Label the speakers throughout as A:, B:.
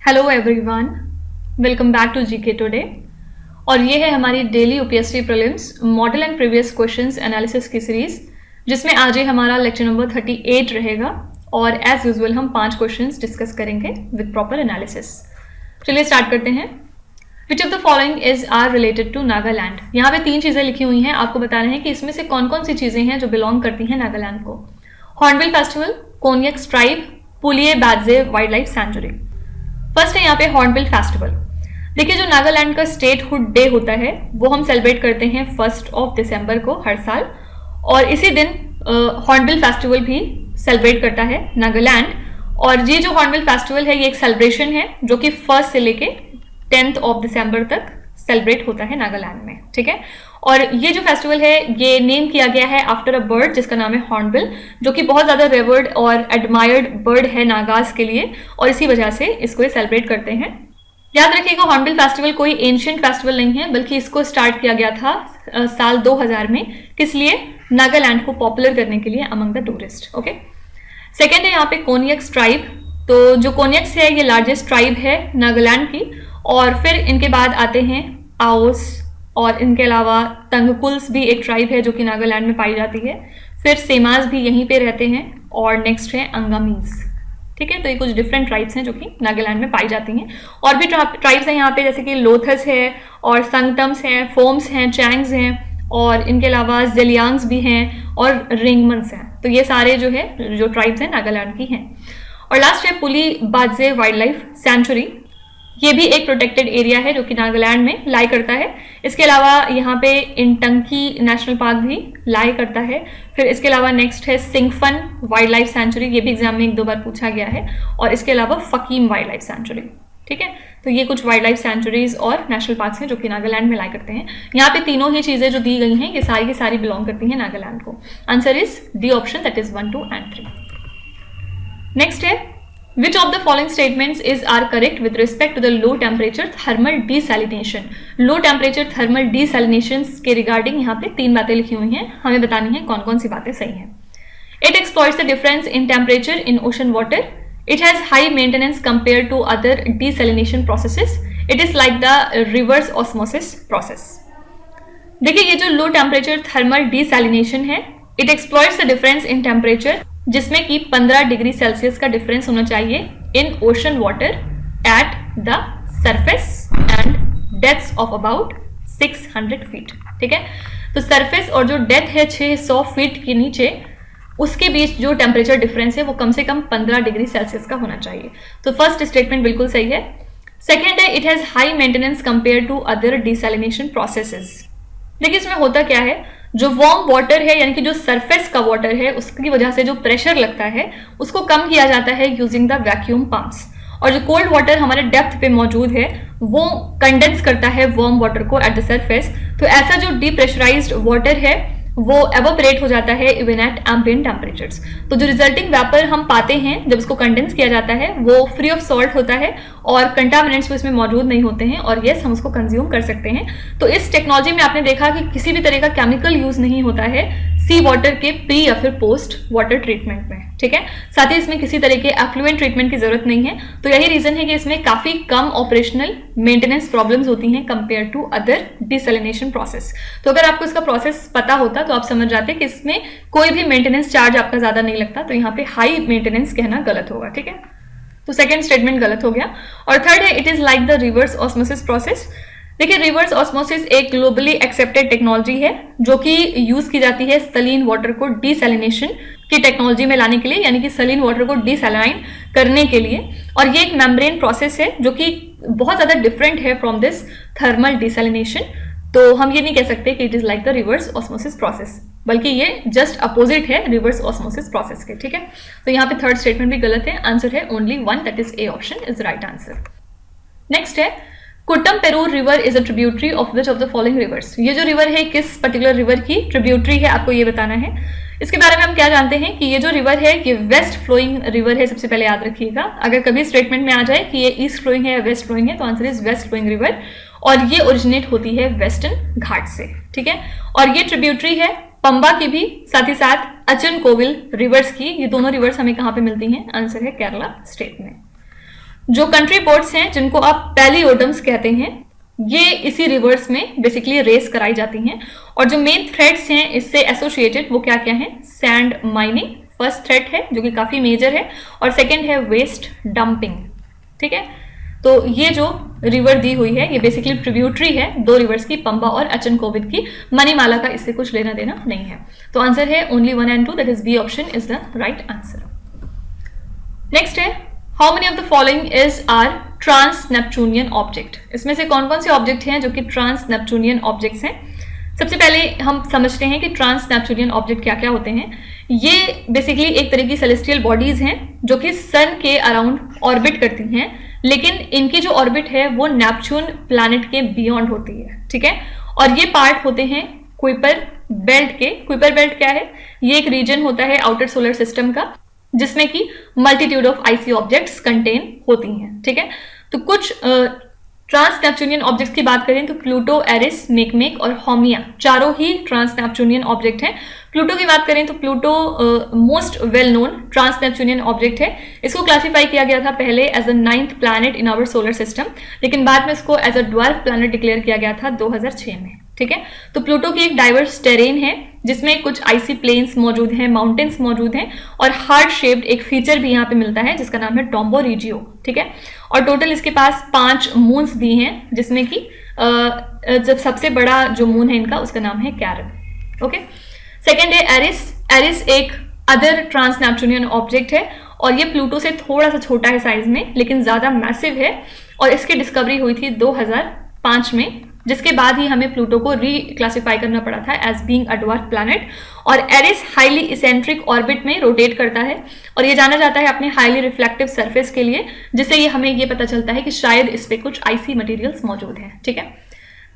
A: Hello everyone, welcome back to GK Today. और ये है हमारी daily UPSC prelims model and previous questions analysis की सीरीज, जिसमें आज ही हमारा लेक्चर नंबर 38 रहेगा। और एज यूजुअल हम 5 क्वेश्चंस डिस्कस करेंगे विद प्रॉपर एनालिसिस। चलिए स्टार्ट करते हैं। Which of the following is are related to Nagaland. यहाँ पे 3 चीजें लिखी हुई हैं, आपको बताना है कि इसमें से कौन कौन सी चीजें हैं जो बिलोंग करती हैं नागालैंड को। हॉर्नबिल फेस्टिवल, कोन्याक ट्राइब, पुलिये बाजे वाइल्ड लाइफ सैंचुरी। फर्स्ट है यहाँ पे हॉर्नबिल फेस्टिवल। देखिए, जो नागालैंड का स्टेटहुड डे होता है वो हम सेलिब्रेट करते हैं 1 दिसंबर को हर साल, और इसी दिन हॉर्नबिल फेस्टिवल भी सेलिब्रेट करता है नागालैंड। और ये जो हॉर्नबिल फेस्टिवल है ये एक सेलिब्रेशन है जो कि 1 से लेके 10 दिसंबर तक सेलिब्रेट होता है नागालैंड में, ठीक है। और ये जो फेस्टिवल है ये नेम किया गया है आफ्टर अ बर्ड जिसका नाम है हॉर्नबिल, जो कि बहुत ज्यादा रेवर्ड और एडमायर्ड बर्ड है नागाज के लिए, और इसी वजह से इसको ये सेलिब्रेट करते हैं। याद रखिएगा, हॉर्नबिल फेस्टिवल कोई एंशिएंट फेस्टिवल नहीं है, बल्कि इसको स्टार्ट किया गया था साल 2000 में। किस लिए? नागालैंड को पॉपुलर करने के लिए among the tourist. Okay, second है यहाँ पे कोन्याक ट्राइब। तो जो कोन्याक्स है ये लार्जेस्ट ट्राइब है नागालैंड की, और फिर इनके बाद आते हैं आओस, और इनके अलावा तंगकुल्स भी एक ट्राइब है जो कि नागालैंड में पाई जाती है। फिर सेमाज भी यहीं पे रहते हैं, और नेक्स्ट है अंगामीज, ठीक है। तो ये कुछ डिफरेंट ट्राइब्स हैं जो कि नागालैंड में पाई जाती हैं। और भी ट्राइब्स हैं यहाँ पे, जैसे कि लोथस है, और संगतम्स हैं, फोम्स हैं, चैंग्स हैं, और इनके अलावा जेलियांग्स भी हैं, और रिंगमन्स हैं। तो ये सारे जो है जो ट्राइब्स हैं नागालैंड की हैं। और लास्ट है पुली बाजे वाइल्ड लाइफ सेंचुरी। ये भी एक प्रोटेक्टेड एरिया है जो कि नागालैंड में लाई करता है। इसके अलावा यहाँ पे इंटंकी नेशनल पार्क भी लाई करता है। फिर इसके अलावा नेक्स्ट है सिंगफन वाइल्ड लाइफ सेंचुरी, ये भी एग्जाम में 1-2 बार पूछा गया है। और इसके अलावा फकीम वाइल्ड लाइफ सेंचुरी, ठीक है। तो ये कुछ वाइल्ड लाइफ सेंचुरीज और नेशनल पार्क्स हैं जो कि नागालैंड में लाई करते हैं। यहाँ पे तीनों ही चीजें जो दी गई हैं ये सारी की सारी बिलोंग करती हैं नागालैंड को। Answer is D option, that is 1, 2 and 3। Next है Which of the following statements are correct with respect to the low temperature thermal desalination? Low temperature thermal desalination के रिगार्डिंग यहाँ पे 3 बातें लिखी हुई हैं, हमें बतानी है कौन कौन सी बातें सही हैं। It exploits the difference in temperature in ocean water. It has high maintenance compared to other desalination processes. It is like the reverse osmosis process. देखिए, ये जो लो टेम्परेचर थर्मल डिसैलिनेशन है, it exploits the difference in temperature, जिसमें कि 15 degree Celsius का difference होना चाहिए in ocean water at the surface and depths of about 600 feet, ठीक है। तो सरफेस और जो डेप्थ है 600 फीट के नीचे, उसके बीच जो टेम्परेचर डिफरेंस है वो कम से कम 15 डिग्री सेल्सियस का होना चाहिए। तो फर्स्ट स्टेटमेंट बिल्कुल सही है। सेकेंड है it has high maintenance compare to other desalination processes. देखिए, इसमें होता क्या है, जो वार्म वाटर है यानी कि जो सरफेस का वाटर है उसकी वजह से जो प्रेशर लगता है उसको कम किया जाता है यूजिंग द वैक्यूम पंप्स, और जो कोल्ड वाटर हमारे डेप्थ पे मौजूद है वो कंडेंस करता है वार्म वाटर को एट द सरफेस। तो ऐसा जो डीप्रेशराइज्ड वाटर है वो एवोपरेट हो जाता है इवन एट एम्बिएंट टेम्परेचर्स। तो जो रिजल्टिंग वेपर हम पाते हैं जब इसको कंडेंस किया जाता है वो फ्री ऑफ सॉल्ट होता है, और कंटामिनेंट्स भी इसमें मौजूद नहीं होते हैं, और यस हम उसको कंज्यूम कर सकते हैं। तो इस टेक्नोलॉजी में आपने देखा कि किसी भी तरह का केमिकल यूज नहीं होता है सी वाटर के प्री या फिर पोस्ट वाटर ट्रीटमेंट में, ठीक है। साथ ही इसमें किसी तरह के एफ्लुएंट ट्रीटमेंट की जरूरत नहीं है। तो यही रीजन है कि इसमें काफी कम ऑपरेशनल मेंटेनेंस प्रॉब्लम्स होती हैं compare to other desalination process. तो अगर आपको इसका प्रोसेस पता होता तो आप समझ जाते कि इसमें कोई भी मेंटेनेंस चार्ज आपका ज्यादा नहीं लगता, तो यहाँ पे हाई मेंटेनेंस कहना गलत होगा, ठीक है। तो सेकेंड स्टेटमेंट गलत हो गया। और थर्ड है it is like the reverse osmosis process. देखिए, रिवर्स ऑस्मोसिस एक ग्लोबली एक्सेप्टेड टेक्नोलॉजी है जो कि यूज की जाती है सलीन वाटर को डिसैलिनेशन की टेक्नोलॉजी में लाने के लिए, यानी कि सलीन वाटर को डिसैलाइन करने के लिए। और ये एक मेम्ब्रेन प्रोसेस है जो कि बहुत ज्यादा डिफरेंट है फ्रॉम दिस थर्मल डिसैलिनेशन। तो हम ये नहीं कह सकते कि it is like the reverse osmosis process, बल्कि ये जस्ट अपोजिट है रिवर्स ऑस्मोसिस प्रोसेस के, ठीक है। तो यहाँ पे थर्ड स्टेटमेंट भी गलत है। आंसर है only 1, that is A option is right answer. Next है Kuttamperoor river is a tributary of which of the following rivers. ये जो रिवर है किस पर्टिकुलर रिवर की ट्रिब्यूटरी है, आपको ये बताना है। इसके बारे में हम क्या जानते हैं कि ये जो रिवर है ये वेस्ट फ्लोइंग रिवर है, सबसे पहले याद रखिएगा। अगर कभी स्टेटमेंट में आ जाए कि ये ईस्ट फ्लोइंग है या वेस्ट फ्लोइंग है तो answer is west flowing river, और ये ओरिजिनेट होती है वेस्टर्न घाट से, ठीक है। और ये ट्रिब्यूटरी है पंबा की भी, साथ ही साथ अचन कोविल रिवर्स की। ये दोनों रिवर्स हमें कहाँ पे मिलती हैं? आंसर है केरला स्टेट में। जो कंट्री पोर्ट्स हैं जिनको आप पैलियोडम्स कहते हैं, ये इसी रिवर्स में बेसिकली रेस कराई जाती हैं। और जो मेन थ्रेड्स हैं इससे एसोसिएटेड वो क्या क्या हैं? सैंड माइनिंग फर्स्ट थ्रेड है जो कि काफी मेजर है, और सेकंड है वेस्ट डंपिंग। ठीक है, तो ये जो रिवर दी हुई है ये बेसिकली ट्रिब्यूटरी है दो रिवर्स की, पंबा और अचनकोविल की। मणिमाला का इससे कुछ लेना देना नहीं है। तो आंसर है only 1 and 2, that is B option is the right answer. Next है how many of the following is are trans Neptunian object. इसमें से कौन कौन से ऑब्जेक्ट हैं जो कि ट्रांस नेपच्यूनियन ऑब्जेक्ट्स हैं? सबसे पहले हम समझते हैं कि ट्रांस नेपच्यूनियन ऑब्जेक्ट क्या क्या होते हैं। ये बेसिकली एक तरह की सेलेस्टियल बॉडीज हैं जो कि सन के अराउंड ऑर्बिट करती हैं, लेकिन इनकी जो ऑर्बिट है वो नेपच्यून प्लैनेट के बियॉन्ड होती है। ठीक है, और ये पार्ट होते हैं कुइपर बेल्ट के। कुइपर बेल्ट क्या है? ये एक रीजन होता है आउटर सोलर सिस्टम का जिसमें कि multitude of IC objects contain होती हैं। ठीक है, तो कुछ ट्रांस नेपच्यूनियन ऑब्जेक्ट्स की बात करें तो प्लूटो, एरिस, मेकमेक और हॉमिया चारों ही ट्रांस नेपच्यूनियन ऑब्जेक्ट हैं। प्लूटो की बात करें तो Pluto most well known trans Neptunian object है। इसको क्लासिफाई किया गया था पहले as a 9th planet in our solar system, लेकिन बाद में इसको as a dwarf planet declare किया गया था 2006 में। ठीक है, तो प्लूटो की एक डाइवर्स टेरेन है जिसमें कुछ आईसी प्लेन्स मौजूद हैं, माउंटेन्स मौजूद हैं, और हार्ट शेप्ड एक फीचर भी यहाँ पे मिलता है जिसका नाम है टोम्बो रिजियो। ठीक है, और टोटल इसके पास 5 मून्स भी हैं जिसमें कि जब सबसे बड़ा जो मून है इनका उसका नाम है कैरन। ओके, सेकेंड है एरिस। एरिस एक अदर ट्रांस नेपच्यूनियन ऑब्जेक्ट है और ये प्लूटो से थोड़ा सा छोटा है साइज में लेकिन ज्यादा मैसिव है, और इसकी डिस्कवरी हुई थी 2005 में, जिसके बाद ही हमें प्लूटो को रीक्लासिफाई करना पड़ा था as being a dwarf planet. और एरिस हाईली इसेंट्रिक ऑर्बिट में रोटेट करता है और ये जाना जाता है अपने हाईली रिफ्लेक्टिव सरफेस के लिए, जिससे ये हमें ये पता चलता है कि शायद इस पे कुछ आईसी मटेरियल्स मौजूद हैं। ठीक है,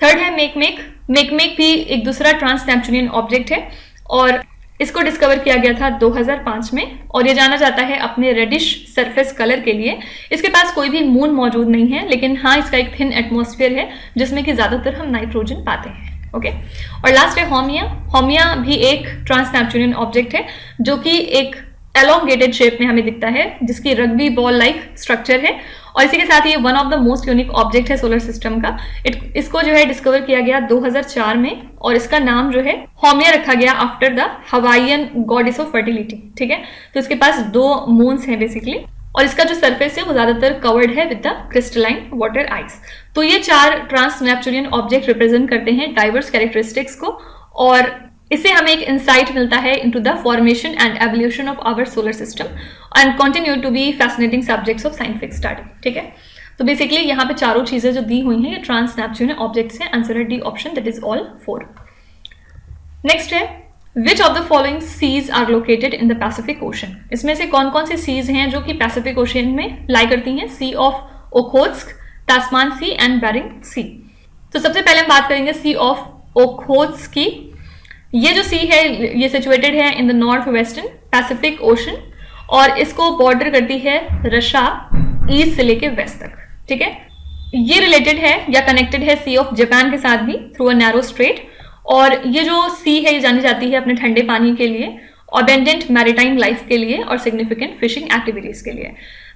A: थर्ड है मेकमेक। मेकमेक भी एक दूसरा ट्रांस नेपच्यूनियन ऑब्जेक्ट है और इसको डिस्कवर किया गया था 2005 में, और ये जाना जाता है अपने रेडिश सरफेस कलर के लिए। इसके पास कोई भी मून मौजूद नहीं है, लेकिन हाँ इसका एक थिन एटमॉस्फेयर है जिसमें कि ज्यादातर हम नाइट्रोजन पाते हैं। ओके, और लास्ट है हॉमिया। हॉमिया भी एक ट्रांस नेपच्यूनियन ऑब्जेक्ट है जो कि एक एलोंगेटेड शेप में हमें दिखता है, जिसकी रग्बी बॉल लाइक स्ट्रक्चर है, और इसी के साथ ये one of the most unique object है सोलर सिस्टम का। इसको जो है डिस्कवर किया गया 2004 में, और इसका नाम जो है हॉमिया रखा गया after the Hawaiian goddess of fertility. ठीक है, तो इसके पास 2 मून्स हैं बेसिकली, और इसका जो सरफेस है वो ज्यादातर कवर्ड है with the crystalline water ice. तो ये 4 ट्रांस नेपच्यूनियन ऑब्जेक्ट रिप्रेजेंट करते हैं डाइवर्स कैरेक्टरिस्टिक्स को, और इससे हमें एक इंसाइट मिलता है into the formation and evolution of our solar system and continue to be fascinating subjects of scientific study. ठीक है, तो बेसिकली यहाँ पे चारों चीजें जो दी हुई हैं ये ट्रांस नेपच्यूनियन ऑब्जेक्ट्स हैं। आंसर है D option, that is all 4। Next है which of the following seas are located in the Pacific Ocean. इसमें से कौन कौन सी सीज हैं जो कि पैसिफिक ओशन में लाई करती हैं? Sea of Okhotsk, Tasman Sea and Bering Sea. तो सबसे पहले हम बात करेंगे सी ऑफ ओखोत्स्क की। ये जो सी है ये सिचुएटेड है in the north western Pacific ocean, और इसको बॉर्डर करती है रशिया ईस्ट से लेके वेस्ट तक। ठीक है, ये रिलेटेड है या कनेक्टेड है सी ऑफ जापान के साथ भी थ्रू अ नैरो स्ट्रेट, और ये जो सी है ये जानी जाती है अपने ठंडे पानी के लिए, अबेंडेंट मैरीटाइम लाइफ के लिए और सिग्निफिकेंट फिशिंग एक्टिविटीज के लिए।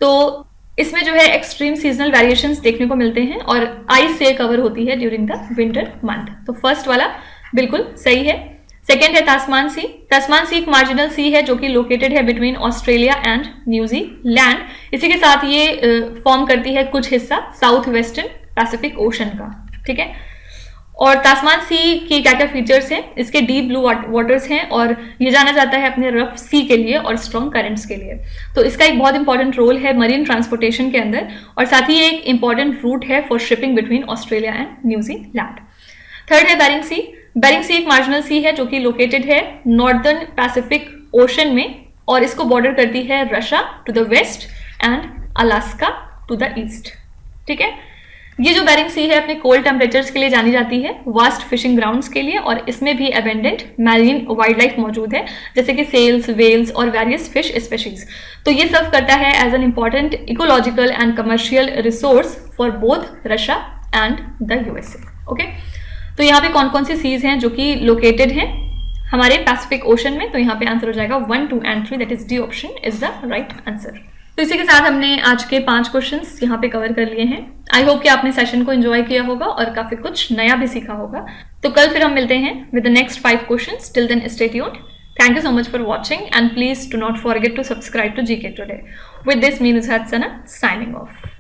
A: तो इसमें जो है एक्सट्रीम सीजनल वेरिएशंस देखने को मिलते हैं और आइस से कवर होती है ड्यूरिंग द विंटर मंथ। तो फर्स्ट वाला बिल्कुल सही है। सेकेंड है तास्मान सी। तास्मान सी एक मार्जिनल सी है जो कि लोकेटेड है बिटवीन ऑस्ट्रेलिया एंड न्यूजीलैंड। इसी के साथ ये फॉर्म करती है कुछ हिस्सा साउथ वेस्टर्न पैसिफिक ओशन का। ठीक है, और तास्मान सी की क्या क्या फीचर्स हैं? इसके डीप ब्लू वाटर्स हैं और ये जाना जाता है अपने रफ सी के लिए और स्ट्रॉन्ग करंट्स के लिए। तो इसका एक बहुत इंपॉर्टेंट रोल है मरीन ट्रांसपोर्टेशन के अंदर, और साथ ही एक इंपॉर्टेंट रूट है for shipping between Australia and New Zealand. Third है बेरिंग सी। बेरिंग सी एक मार्जिनल सी है जो कि लोकेटेड है नॉर्दर्न पैसिफिक ओशन में, और इसको बॉर्डर करती है Russia to the west and Alaska to the east. ठीक है, ये जो बेरिंग सी है अपने कोल्ड टेम्परेचर्स के लिए जानी जाती है, वास्ट फिशिंग ग्राउंड्स के लिए, और इसमें भी एबेंडेंट मैरीन वाइल्ड लाइफ मौजूद है जैसे कि सेल्स, वेल्स और वेरियस फिश स्पेशीज। तो ये सर्व करता है as an important ecological and commercial resource for both Russia and the USA. Okay, तो यहाँ पे कौन कौन सी सीज हैं जो कि लोकेटेड हैं हमारे पैसिफिक ओशन में? तो यहाँ पे आंसर हो जाएगा 1, 2 and 3, that is D option is the right answer. तो इसी के साथ हमने आज के 5 क्वेश्चंस यहाँ पे कवर कर लिए हैं। आई होप कि आपने सेशन को एंजॉय किया होगा और काफी कुछ नया भी सीखा होगा। तो कल फिर हम मिलते हैं with the next 5 questions. Till then stay tuned. Thank you so much for watching and please do not forget to subscribe to GK Today. With this, me Nuzhat Sana signing off.